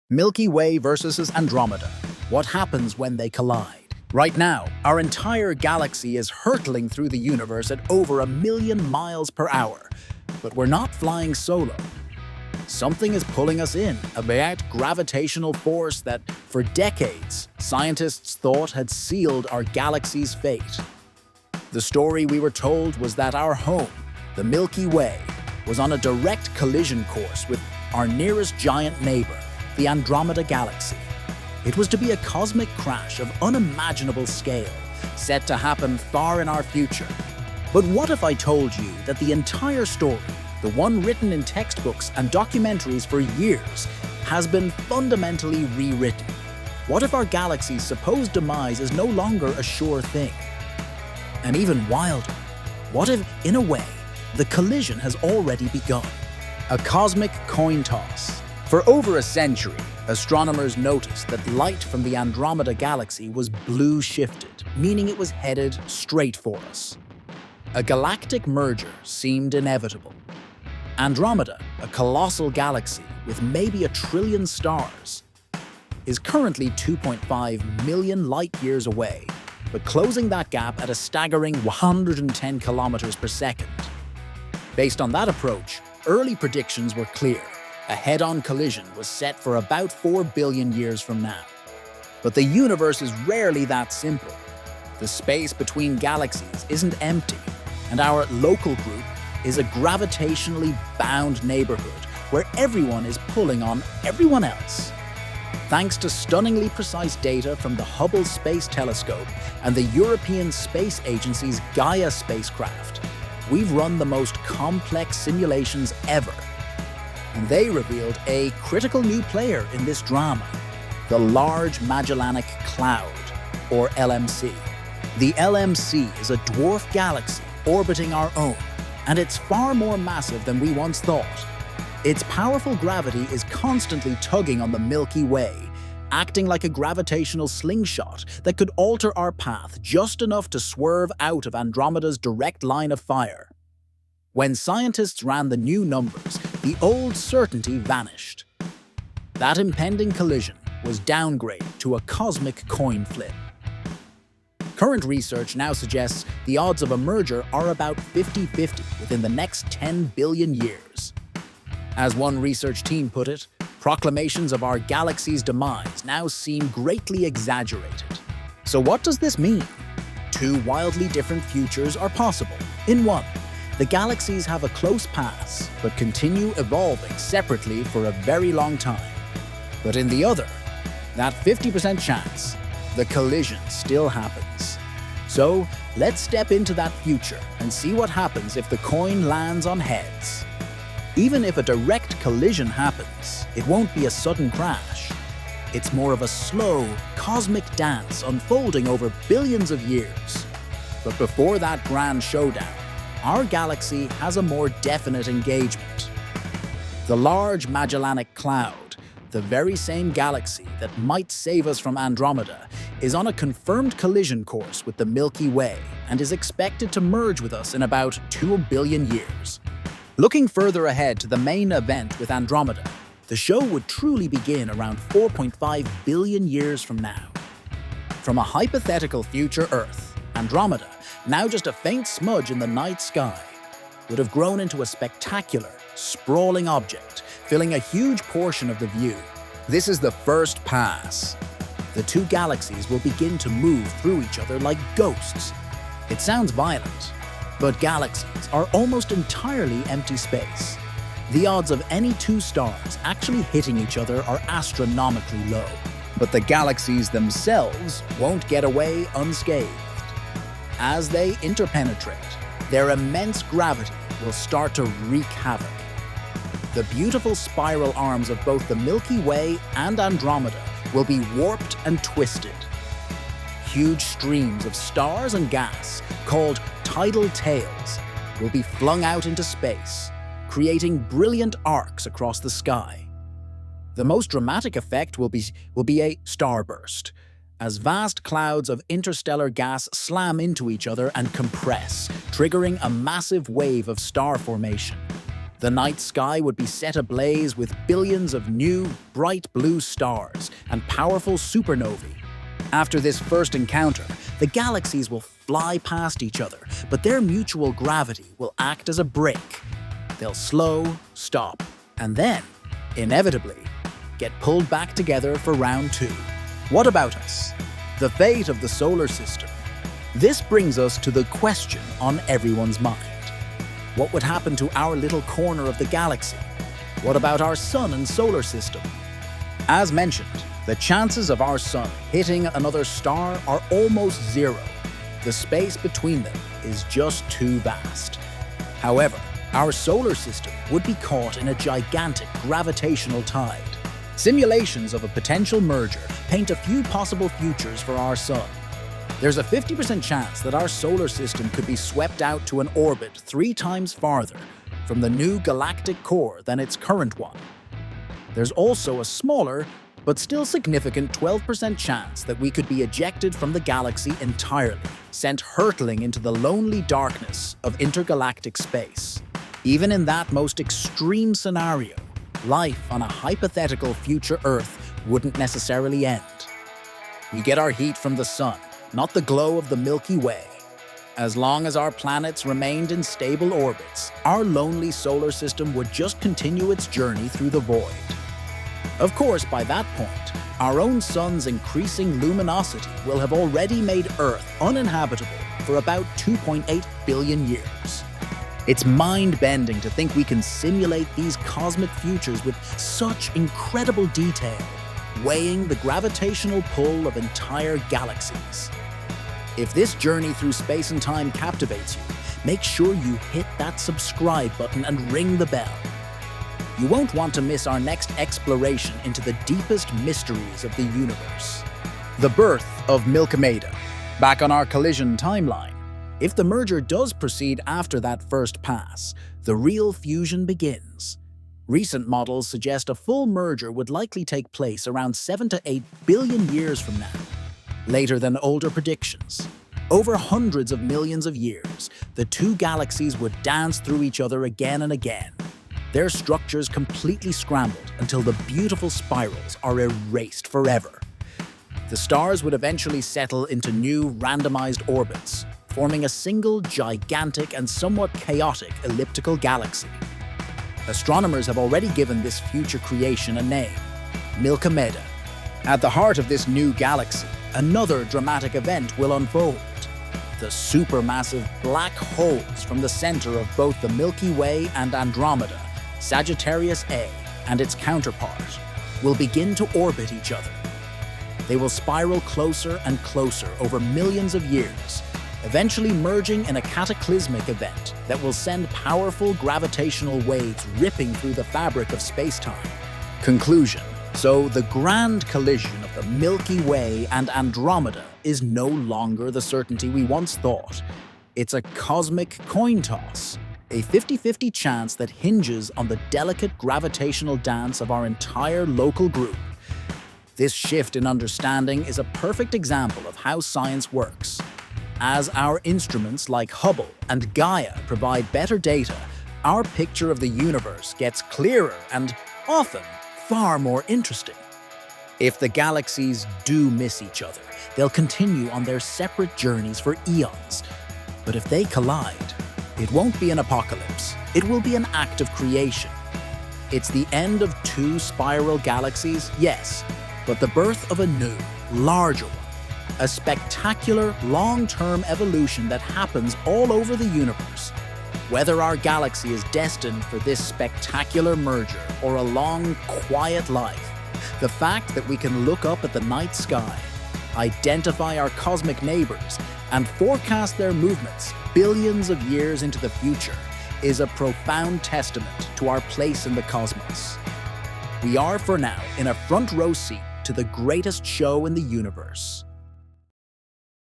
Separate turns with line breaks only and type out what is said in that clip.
Milky Way versus Andromeda. What happens when they collide? Right now, our entire galaxy is hurtling through the universe at over 1,000,000 miles per hour. But we're not flying solo. Something is pulling us in, a great gravitational force that, for decades, scientists thought had sealed our galaxy's fate. The story we were told was that our home, the Milky Way, was on a direct collision course with our nearest giant neighbor, the Andromeda galaxy. It was to be a cosmic crash of unimaginable scale, set to happen far in our future. But what if I told you that the entire story, the one written in textbooks and documentaries for years, has been fundamentally rewritten? What if our galaxy's supposed demise is no longer a sure thing? And even wilder, what if, in a way, the collision has already begun? A cosmic coin toss. For over a century, astronomers noticed that light from the Andromeda galaxy was blue shifted, meaning it was headed straight for us. A galactic merger seemed inevitable. Andromeda, a colossal galaxy with maybe 1 trillion stars, is currently 2.5 million light-years away, but closing that gap at a staggering 110 kilometers per second. Based on that approach, early predictions were clear. A head-on collision was set for about 4 billion years from now. But the universe is rarely that simple. The space between galaxies isn't empty, and our local group is a gravitationally bound neighborhood where everyone is pulling on everyone else. Thanks to stunningly precise data from the Hubble Space Telescope and the European Space Agency's Gaia spacecraft, we've run the most complex simulations ever. And they revealed a critical new player in this drama, the Large Magellanic Cloud, or LMC. The LMC is a dwarf galaxy orbiting our own, and it's far more massive than we once thought. Its powerful gravity is constantly tugging on the Milky Way, acting like a gravitational slingshot that could alter our path just enough to swerve out of Andromeda's direct line of fire. When scientists ran the new numbers, the old certainty vanished. That impending collision was downgraded to a cosmic coin flip. Current research now suggests the odds of a merger are about 50-50 within the next 10 billion years. As one research team put it, proclamations of our galaxy's demise now seem greatly exaggerated. So what does this mean? Two wildly different futures are possible. In one, the galaxies have a close pass, but continue evolving separately for a very long time. But in the other, that 50% chance, the collision still happens. So let's step into that future and see what happens if the coin lands on heads. Even if a direct collision happens, it won't be a sudden crash. It's more of a slow, cosmic dance unfolding over billions of years. But before that grand showdown, our galaxy has a more definite engagement. The Large Magellanic Cloud, the very same galaxy that might save us from Andromeda, is on a confirmed collision course with the Milky Way and is expected to merge with us in about 2 billion years. Looking further ahead to the main event with Andromeda, the show would truly begin around 4.5 billion years from now. From a hypothetical future Earth, Andromeda, now just a faint smudge in the night sky, would have grown into a spectacular, sprawling object, filling a huge portion of the view. This is the first pass. The two galaxies will begin to move through each other like ghosts. It sounds violent, but galaxies are almost entirely empty space. The odds of any two stars actually hitting each other are astronomically low. But the galaxies themselves won't get away unscathed. As they interpenetrate, their immense gravity will start to wreak havoc. The beautiful spiral arms of both the Milky Way and Andromeda will be warped and twisted. Huge streams of stars and gas, called tidal tails, will be flung out into space, creating brilliant arcs across the sky. The most dramatic effect will be a starburst, as vast clouds of interstellar gas slam into each other and compress, triggering a massive wave of star formation. The night sky would be set ablaze with billions of new, bright blue stars and powerful supernovae. After this first encounter, the galaxies will fly past each other, but their mutual gravity will act as a brake. They'll slow, stop, and then, inevitably, get pulled back together for round two. What about us? The fate of the solar system. This brings us to the question on everyone's mind. What would happen to our little corner of the galaxy? What about our sun and solar system? As mentioned, the chances of our sun hitting another star are almost zero. The space between them is just too vast. However, our solar system would be caught in a gigantic gravitational tide. Simulations of a potential merger paint a few possible futures for our sun. There's a 50% chance that our solar system could be swept out to an orbit 3 times farther from the new galactic core than its current one. There's also a smaller, but still significant 12% chance that we could be ejected from the galaxy entirely, sent hurtling into the lonely darkness of intergalactic space. Even in that most extreme scenario, life on a hypothetical future Earth wouldn't necessarily end. We get our heat from the sun, not the glow of the Milky Way. As long as our planets remained in stable orbits, our lonely solar system would just continue its journey through the void. Of course, by that point, our own sun's increasing luminosity will have already made Earth uninhabitable for about 2.8 billion years. It's mind-bending to think we can simulate these cosmic futures with such incredible detail, weighing the gravitational pull of entire galaxies. If this journey through space and time captivates you, make sure you hit that subscribe button and ring the bell. You won't want to miss our next exploration into the deepest mysteries of the universe. The birth of Milkomeda. Back on our collision timeline, if the merger does proceed after that first pass, the real fusion begins. Recent models suggest a full merger would likely take place around 7 to 8 billion years from now, later than older predictions. Over hundreds of millions of years, the two galaxies would dance through each other again and again, their structures completely scrambled until the beautiful spirals are erased forever. The stars would eventually settle into new randomized orbits, forming a single gigantic and somewhat chaotic elliptical galaxy. Astronomers have already given this future creation a name, Milkomeda. At the heart of this new galaxy, another dramatic event will unfold. The supermassive black holes from the center of both the Milky Way and Andromeda, Sagittarius A, and its counterpart, will begin to orbit each other. They will spiral closer and closer over millions of years, eventually merging in a cataclysmic event that will send powerful gravitational waves ripping through the fabric of space-time. Conclusion. So the grand collision of the Milky Way and Andromeda is no longer the certainty we once thought. It's a cosmic coin toss, a 50-50 chance that hinges on the delicate gravitational dance of our entire local group. This shift in understanding is a perfect example of how science works. As our instruments like Hubble and Gaia provide better data, our picture of the universe gets clearer and, often, far more interesting. If the galaxies do miss each other, they'll continue on their separate journeys for eons. But if they collide, it won't be an apocalypse. It will be an act of creation. It's the end of 2 spiral galaxies, yes, but the birth of a new, larger one. A spectacular, long-term evolution that happens all over the universe. Whether our galaxy is destined for this spectacular merger or a long, quiet life, the fact that we can look up at the night sky, identify our cosmic neighbors, and forecast their movements billions of years into the future is a profound testament to our place in the cosmos. We are, for now, in a front row seat to the greatest show in the universe.